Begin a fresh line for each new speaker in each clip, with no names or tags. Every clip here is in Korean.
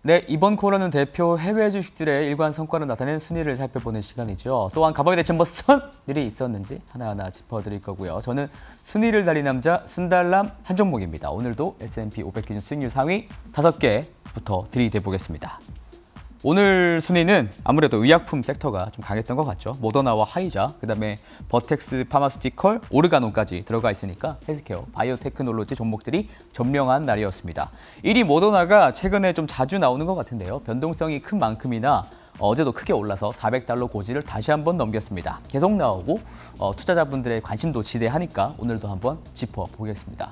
네, 이번 코너는 대표 해외 주식들의 일관 성과를 나타낸 순위를 살펴보는 시간이죠. 또한 가방에 대체 무슨 일이 있었는지 하나하나 짚어드릴 거고요. 저는 순위를 달린 남자 순달람 한종목입니다. 오늘도 S&P 500 기준 수익률 상위 5개부터 들이대보겠습니다. 오늘 순위는 아무래도 의약품 섹터가 좀 강했던 것 같죠. 모더나와 화이자, 그다음에 버텍스 파마스티컬, 오르가논까지 들어가 있으니까 헬스케어, 바이오테크놀로지 종목들이 점령한 날이었습니다. 1위 모더나가 최근에 좀 자주 나오는 것 같은데요. 변동성이 큰 만큼이나 어제도 크게 올라서 $400 고지를 다시 한번 넘겼습니다. 계속 나오고 투자자분들의 관심도 지대하니까 오늘도 한번 짚어보겠습니다.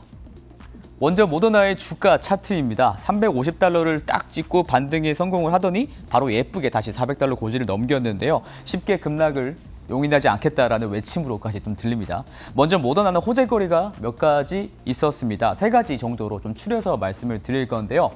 먼저 모더나의 주가 차트입니다. $350를 딱 찍고 반등에 성공을 하더니 바로 예쁘게 다시 $400 고지를 넘겼는데요. 쉽게 급락을 용인하지 않겠다라는 외침으로까지 좀 들립니다. 먼저 모더나는 호재거리가 몇 가지 있었습니다. 3가지 정도로 좀 추려서 말씀을 드릴 건데요.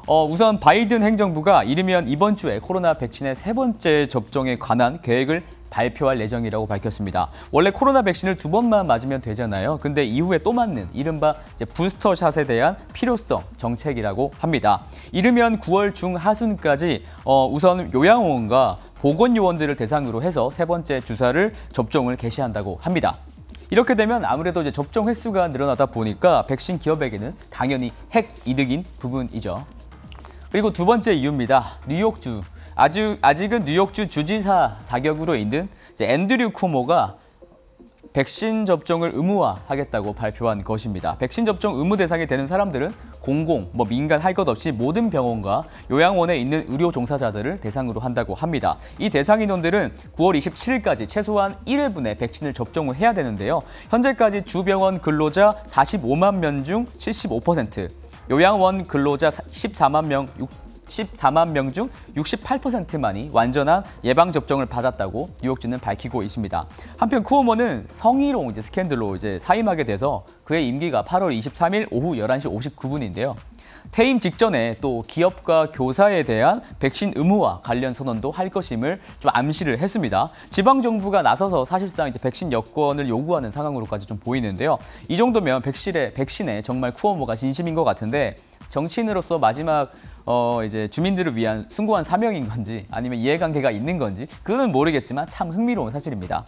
우선 바이든 행정부가 이르면 이번 주에 코로나 백신의 3번째 접종에 관한 계획을 발표할 예정이라고 밝혔습니다. 원래 코로나 백신을 2번만 맞으면 되잖아요. 근데 이후에 또 맞는 이른바 부스터샷에 대한 필요성 정책이라고 합니다. 이르면 9월 중하순까지 우선 요양원과 보건요원들을 대상으로 해서 3번째 주사를 접종을 개시한다고 합니다. 이렇게 되면 아무래도 이제 접종 횟수가 늘어나다 보니까 백신 기업에게는 당연히 핵 이득인 부분이죠. 그리고 두 번째 이유입니다. 뉴욕주. 아직은 뉴욕주 주지사 자격으로 있는 앤드류 쿠모가 백신 접종을 의무화하겠다고 발표한 것입니다. 백신 접종 의무 대상이 되는 사람들은 공공, 민간 할 것 없이 모든 병원과 요양원에 있는 의료 종사자들을 대상으로 한다고 합니다. 이 대상 인원들은 9월 27일까지 최소한 1회분의 백신을 접종을 해야 되는데요. 현재까지 주병원 근로자 45만 명 중 75%, 요양원 근로자 14만 명 중 68%만이 완전한 예방접종을 받았다고 뉴욕주는 밝히고 있습니다. 한편 쿠오모는 성희롱 스캔들로 사임하게 돼서 그의 임기가 8월 23일 오후 11시 59분인데요. 퇴임 직전에 또 기업과 교사에 대한 백신 의무화 관련 선언도 할 것임을 좀 암시를 했습니다. 지방정부가 나서서 사실상 백신 여권을 요구하는 상황으로까지 좀 보이는데요. 이 정도면 백신에 정말 쿠오모가 진심인 것 같은데 정치인으로서 마지막 주민들을 위한 숭고한 사명인 건지 아니면 이해관계가 있는 건지 그건 모르겠지만 참 흥미로운 사실입니다.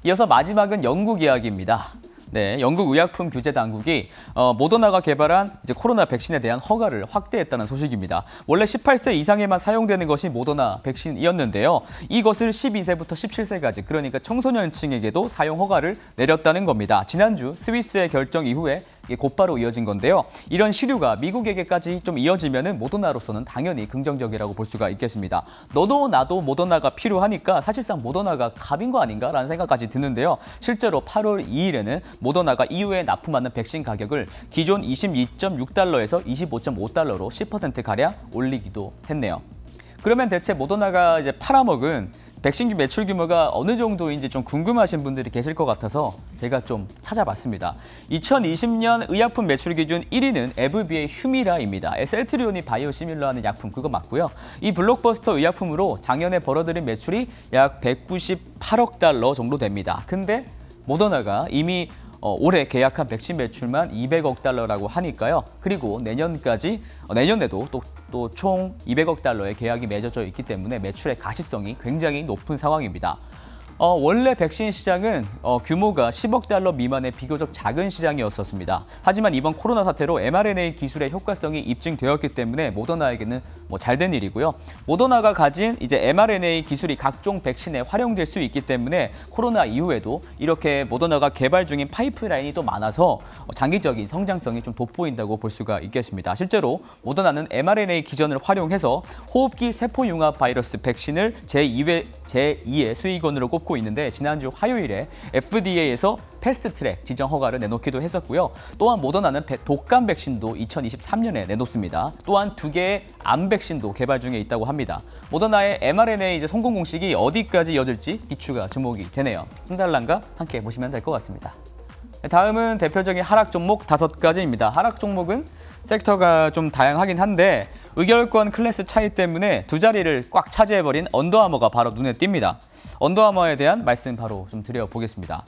이어서 마지막은 영국 이야기입니다. 네, 영국 의약품 규제 당국이 모더나가 개발한 코로나 백신에 대한 허가를 확대했다는 소식입니다. 원래 18세 이상에만 사용되는 것이 모더나 백신이었는데요. 이것을 12세부터 17세까지 그러니까 청소년층에게도 사용 허가를 내렸다는 겁니다. 지난주 스위스의 결정 이후에 곧바로 이어진 건데요. 이런 시류가 미국에게까지 좀 이어지면은 모더나로서는 당연히 긍정적이라고 볼 수가 있겠습니다. 너도 나도 모더나가 필요하니까 사실상 모더나가 갑인 거 아닌가라는 생각까지 드는데요. 실제로 8월 2일에는 모더나가 EU에 납품하는 백신 가격을 기존 $22.6에서 $25.5로 10%가량 올리기도 했네요. 그러면 대체 모더나가 팔아먹은 백신 매출 규모가 어느 정도인지 좀 궁금하신 분들이 계실 것 같아서 제가 좀 찾아봤습니다. 2020년 의약품 매출 기준 1위는 에브비의 휴미라입니다. 셀트리온이 바이오시밀러하는 약품 그거 맞고요. 이 블록버스터 의약품으로 작년에 벌어들인 매출이 약 $198억 정도 됩니다. 근데 모더나가 이미 올해 계약한 백신 매출만 $200억 하니까요. 그리고 내년에도 또 총 $200억 계약이 맺어져 있기 때문에 매출의 가시성이 굉장히 높은 상황입니다. 원래 백신 시장은 규모가 $10억 미만의 비교적 작은 시장이었습니다. 하지만 이번 코로나 사태로 mRNA 기술의 효과성이 입증되었기 때문에 모더나에게는 잘된 일이고요. 모더나가 가진 mRNA 기술이 각종 백신에 활용될 수 있기 때문에 코로나 이후에도 이렇게 모더나가 개발 중인 파이프라인이 또 많아서 장기적인 성장성이 좀 돋보인다고 볼 수가 있겠습니다. 실제로 모더나는 mRNA 기전을 활용해서 호흡기 세포융합 바이러스 백신을 제2의 수의권으로 꼽고 있는데 지난주 화요일에 FDA에서 패스트트랙 지정 허가를 내놓기도 했었고요. 또한 모더나는 독감 백신도 2023년에 내놓습니다. 또한 2개의 암 백신도 개발 중에 있다고 합니다. 모더나의 mRNA 성공 공식이 어디까지 이어질지 기추가 주목이 되네요. 순달랑과 함께 보시면 될 것 같습니다. 다음은 대표적인 하락 종목 5가지입니다. 하락 종목은 섹터가 좀 다양하긴 한데 의결권 클래스 차이 때문에 두 자리를 꽉 차지해버린 언더아머가 바로 눈에 띕니다. 언더아머에 대한 말씀 바로 좀 드려보겠습니다.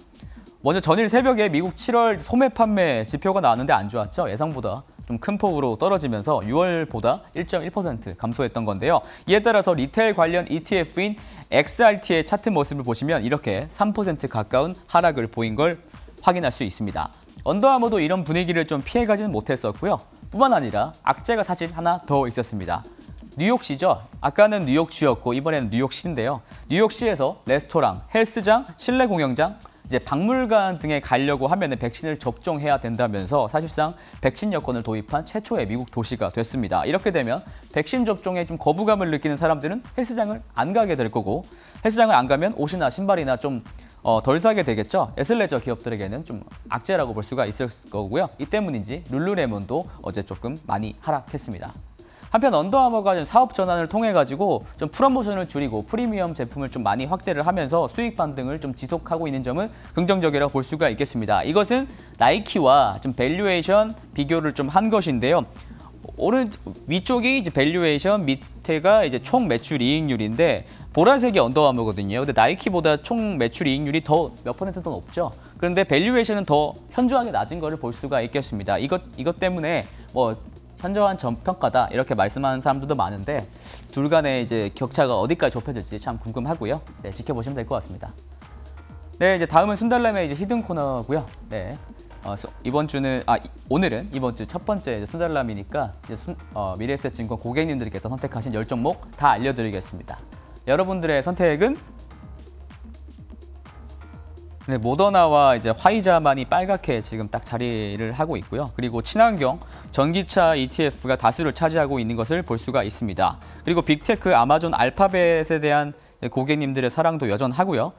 먼저 전일 새벽에 미국 7월 소매 판매 지표가 나왔는데 안 좋았죠. 예상보다 좀 큰 폭으로 떨어지면서 6월보다 1.1% 감소했던 건데요. 이에 따라서 리테일 관련 ETF인 XRT의 차트 모습을 보시면 이렇게 3% 가까운 하락을 보인 걸 확인할 수 있습니다. 언더아머도 이런 분위기를 좀 피해가지는 못했었고요. 뿐만 아니라 악재가 사실 하나 더 있었습니다. 뉴욕시죠. 아까는 뉴욕주였고 이번에는 뉴욕시인데요. 뉴욕시에서 레스토랑, 헬스장, 실내 공연장, 이제 박물관 등에 가려고 하면은 백신을 접종해야 된다면서 사실상 백신 여권을 도입한 최초의 미국 도시가 됐습니다. 이렇게 되면 백신 접종에 좀 거부감을 느끼는 사람들은 헬스장을 안 가게 될 거고, 헬스장을 안 가면 옷이나 신발이나 좀 덜 사게 되겠죠. 애슬레저 기업들에게는 좀 악재라고 볼 수가 있을 거고요. 이 때문인지 룰루레몬도 어제 조금 많이 하락했습니다. 한편 언더아머가 좀 사업 전환을 통해 가지고 좀 프로모션을 줄이고 프리미엄 제품을 좀 많이 확대를 하면서 수익 반등을 좀 지속하고 있는 점은 긍정적이라고 볼 수가 있겠습니다. 이것은 나이키와 좀 밸류에이션 비교를 좀 한 것인데요. 위쪽이 이제 밸류에이션, 밑에가 이제 총 매출 이익률인데 보라색이 언더아머거든요. 근데 나이키보다 총 매출 이익률이 더 몇 퍼센트 더 높죠. 그런데 밸류에이션은 더 현저하게 낮은 거를 볼 수가 있겠습니다. 이것 때문에 뭐 현저한 저평가다 이렇게 말씀하는 사람들도 많은데 둘 간의 이제 격차가 어디까지 좁혀질지 참 궁금하고요. 네, 지켜보시면 될 것 같습니다. 네, 이제 다음은 순달람의 이제 히든 코너고요. 네, 오늘은 이번 주 첫 번째 순달람이니까 이제 미래에셋증권 고객님들께서 선택하신 10종목 다 알려드리겠습니다. 여러분들의 선택은? 네, 모더나와 이제 화이자만이 빨갛게 지금 딱 자리를 하고 있고요. 그리고 친환경 전기차 ETF가 다수를 차지하고 있는 것을 볼 수가 있습니다. 그리고 빅테크 아마존 알파벳에 대한 고객님들의 사랑도 여전하고요.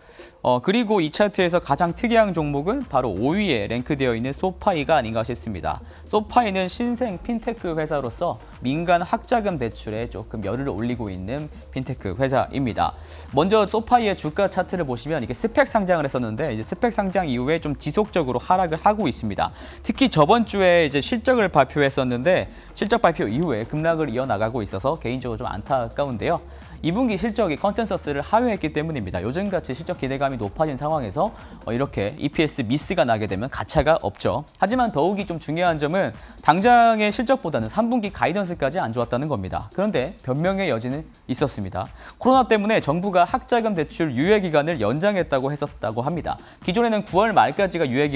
그리고 이 차트에서 가장 특이한 종목은 바로 5위에 랭크되어 있는 소파이가 아닌가 싶습니다. 소파이는 신생 핀테크 회사로서 민간 학자금 대출에 조금 열을 올리고 있는 핀테크 회사입니다. 먼저 소파이의 주가 차트를 보시면 이게 스펙 상장을 했었는데 이제 스펙 상장 이후에 좀 지속적으로 하락을 하고 있습니다. 특히 저번 주에 이제 실적을 발표했었는데 실적 발표 이후에 급락을 이어나가고 있어서 개인적으로 좀 안타까운데요. 2분기 실적이 컨센서스를 하회했기 때문입니다. 요즘같이 실적 기대감이 높아진 상황에서 이렇게 EPS 미스가 나게 되면 가차가 없죠. 하지만 더욱이 좀 중요한 점은 당장의 실적보다는 3분기 가이던스까지 안 좋았다는 겁니다. 그런데 변명의 여지는 있었습니다. 코로나 때문에 정부가 학자금 대출 유예 기간을 연장했다고 했었다고 합니다. 기존에는 9월 말까지가 유예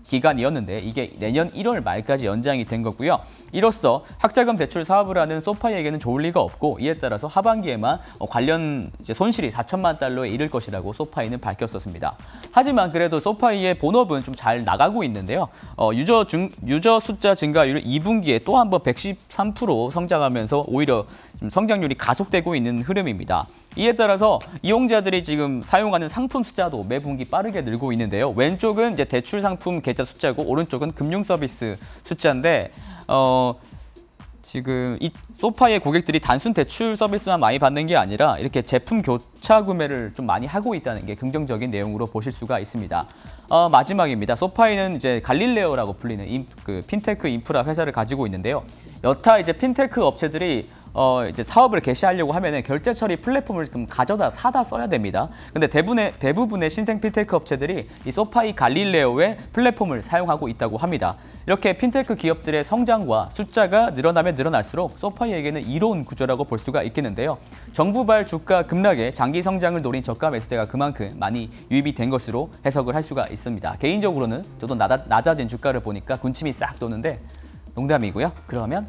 기간이었는데 이게 내년 1월 말까지 연장이 된 거고요. 이로써 학자금 대출 사업을 하는 소파이에게는 좋을 리가 없고 이에 따라서 하반기에만 관련 손실이 4천만 달러에 이를 것이라고 소파이는 밝혔었습니다. 하지만 그래도 소파이의 본업은 좀 잘 나가고 있는데요. 유저 숫자 증가율을 2분기에 또 한 번 113% 성장하면서 오히려 좀 성장률이 가속되고 있는 흐름입니다. 이에 따라서 이용자들이 지금 사용하는 상품 숫자도 매 분기 빠르게 늘고 있는데요. 왼쪽은 이제 대출 상품 계좌 숫자고 오른쪽은 금융 서비스 숫자인데 지금 이 소파의 고객들이 단순 대출 서비스만 많이 받는 게 아니라 이렇게 제품 교차 구매를 좀 많이 하고 있다는 게 긍정적인 내용으로 보실 수가 있습니다. 마지막입니다. 소파이는 이제 갈릴레오라고 불리는 핀테크 인프라 회사를 가지고 있는데요. 여타 이제 핀테크 업체들이 이제 사업을 개시하려고 하면은 결제 처리 플랫폼을 좀 사다 써야 됩니다. 근데 대부분의 신생 핀테크 업체들이 이 소파이 갈릴레오의 플랫폼을 사용하고 있다고 합니다. 이렇게 핀테크 기업들의 성장과 숫자가 늘어나면 늘어날수록 소파이에게는 이로운 구조라고 볼 수가 있겠는데요. 정부발 주가 급락에 장기 성장을 노린 저가 매수대가 그만큼 많이 유입이 된 것으로 해석을 할 수가 있습니다. 개인적으로는 저도 낮아진 주가를 보니까 군침이 싹 도는데 농담이고요. 그러면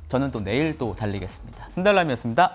저는 또 내일 또 달리겠습니다. 순달람이었습니다.